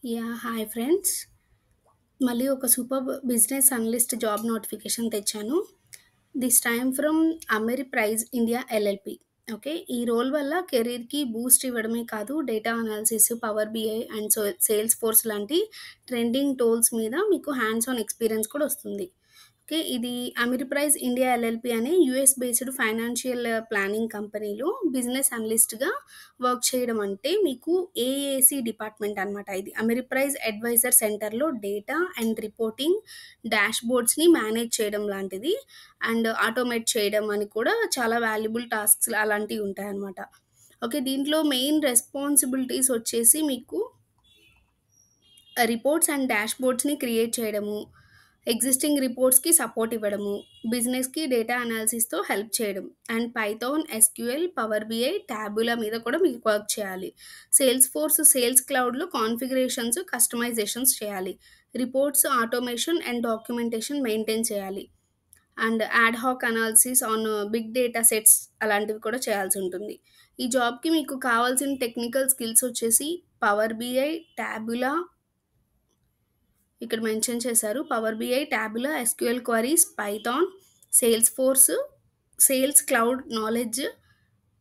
Yeah! Hi friends. మళ్ళీ ఒక superb business analyst job notification తెచ్చాను. This time from Ameriprise India LLP. Okay. ఈ role వల్ల కెరీర్‌కి బూస్ట్ ఇవ్వడమే కాదు, data analysis, power BI and Salesforce లాంటి ట్రెండింగ్ టూల్స్ మీద మీకు హ్యాండ్స్ ఆన్ ఎక్స్‌పీరియన్స్ కూడా వస్తుంది. ఓకే. ఇది అమెరిప్రైజ్ ఇండియా ఎల్ఎల్‌పి అనే యూఎస్ బేస్డ్ ఫైనాన్షియల్ ప్లానింగ్ కంపెనీలో బిజినెస్ అనలిస్ట్‌గా వర్క్ చేయడం అంటే మీకు ఏఏసీ డిపార్ట్‌మెంట్ అనమాట ఇది. అమెరిప్రైజ్ అడ్వైజర్ సెంటర్‌లో డేటా అండ్ రిపోర్టింగ్ డాష్‌బోర్డ్స్‌ని మేనేజ్ చేయడం లాంటిది. అండ్ ఆటోమేట్ చేయడం అని కూడా చాలా వాల్యుబుల్ టాస్క్స్ అలాంటివి ఉంటాయన్నమాట. ఓకే. దీంట్లో మెయిన్ రెస్పాన్సిబిలిటీస్ వచ్చేసి మీకు రిపోర్ట్స్ అండ్ డాష్‌బోర్డ్స్‌ని క్రియేట్ చేయడము, ఎగ్జిస్టింగ్ రిపోర్ట్స్‌కి సపోర్ట్ ఇవ్వడము, బిజినెస్‌కి డేటా అనాలిసిస్‌తో హెల్ప్ చేయడం and Python, SQL, power BI, Tableau మీద కూడా మీరు వర్క్ చేయాలి. సేల్స్ క్లౌడ్‌లో కాన్ఫిగరేషన్స్, కస్టమైజేషన్స్ చేయాలి. Reports, automation and documentation maintain చేయాలి. And ad hoc analysis on big data sets అలాంటివి కూడా చేయాల్సుంటుంది. ఈ జాబ్‌కి మీకు కావాల్సిన టెక్నికల్ స్కిల్స్ వచ్చేసి పవర్ బిఐ, టాబులా ఇక్కడ మెన్షన్ చేశారు. Power BI, Tableau, SQL queries, Python, sales force, sales cloud knowledge,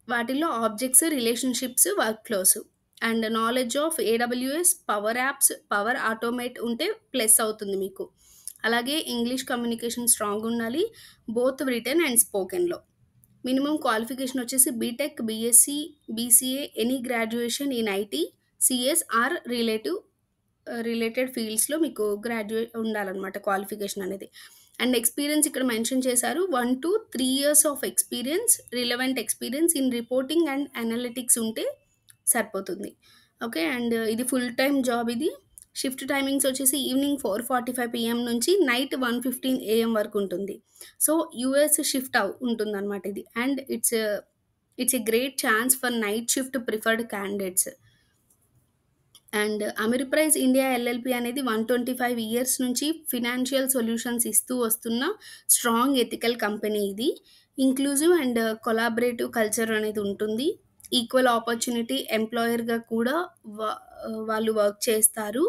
వాటిల్లో objects, relationships, workflows and knowledge of AWS, power apps, power automate ఉంటే ప్లస్ అవుతుంది మీకు. అలాగే ఇంగ్లీష్ కమ్యూనికేషన్ స్ట్రాంగ్ ఉండాలి. Both written and స్పోకెన్‌లో. Minimum qualification వచ్చేసి BTech, BSc, BCA, any graduation in IT, CS or related ఫీల్డ్స్‌లో మీకు graduate ఉండాలనమాట క్వాలిఫికేషన్ అనేది. అండ్ ఎక్స్‌పీరియన్స్ ఇక్కడ మెన్షన్ చేశారు. 1-3 years of experience, relevant experience in reporting and analytics ఉంటే సరిపోతుంది. ఓకే. అండ్ ఇది ఫుల్ టైమ్ జాబ్ ఇది. షిఫ్ట్ టైమింగ్స్ వచ్చేసి ఈవినింగ్ 4:45 పీఎం నుంచి నైట్ 1:15 ఏఎం వరకు ఉంటుంది. సో, యూఎస్ షిఫ్ట్ ఉంటుందనమాట ఇది. And it's a great chance for night shift preferred candidates. And Ameriprise India LLP అనేది 125 ఇయర్స్ నుంచి ఫినాన్షియల్ సొల్యూషన్స్ ఇస్తూ వస్తున్న స్ట్రాంగ్ ఎథికల్ కంపెనీ ఇది. ఇంక్లూజివ్ అండ్ కొలాబరేటివ్ కల్చర్ అనేది ఉంటుంది. ఈక్వల్ ఆపర్చునిటీ ఎంప్లాయర్‌గా కూడా వ వాళ్ళు వర్క్ చేస్తారు.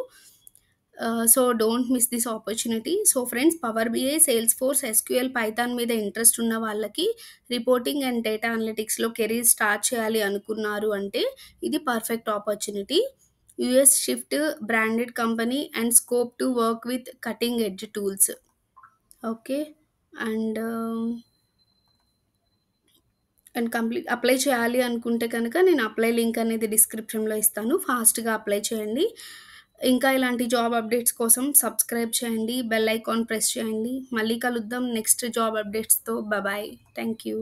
So, don't miss this opportunity. So, friends, power BI, Salesforce, SQL, Python మీద ఇంట్రెస్ట్ ఉన్న వాళ్ళకి, రిపోర్టింగ్ అండ్ డేటా అనలిటిక్స్‌లో కెరీర్ స్టార్ట్ చేయాలి అనుకున్నారు అంటే ఇది perfect opportunity. US shift, branded company and scope to work with cutting edge tools. Okay. And apply చేయాలి అనుకుంటే కనుక నేను అప్లై లింక్ అనేది డిస్క్రిప్షన్‌లో ఇస్తాను. ఫాస్ట్‌గా అప్లై చేయండి. ఇంకా ఇలాంటి జాబ్ అప్డేట్స్ కోసం సబ్స్క్రైబ్ చేయండి. బెల్ ఐకాన్ ప్రెస్ చేయండి. మళ్ళీ కలుద్దాం నెక్స్ట్ జాబ్ అప్డేట్స్‌తో. బాయ్. Thank you.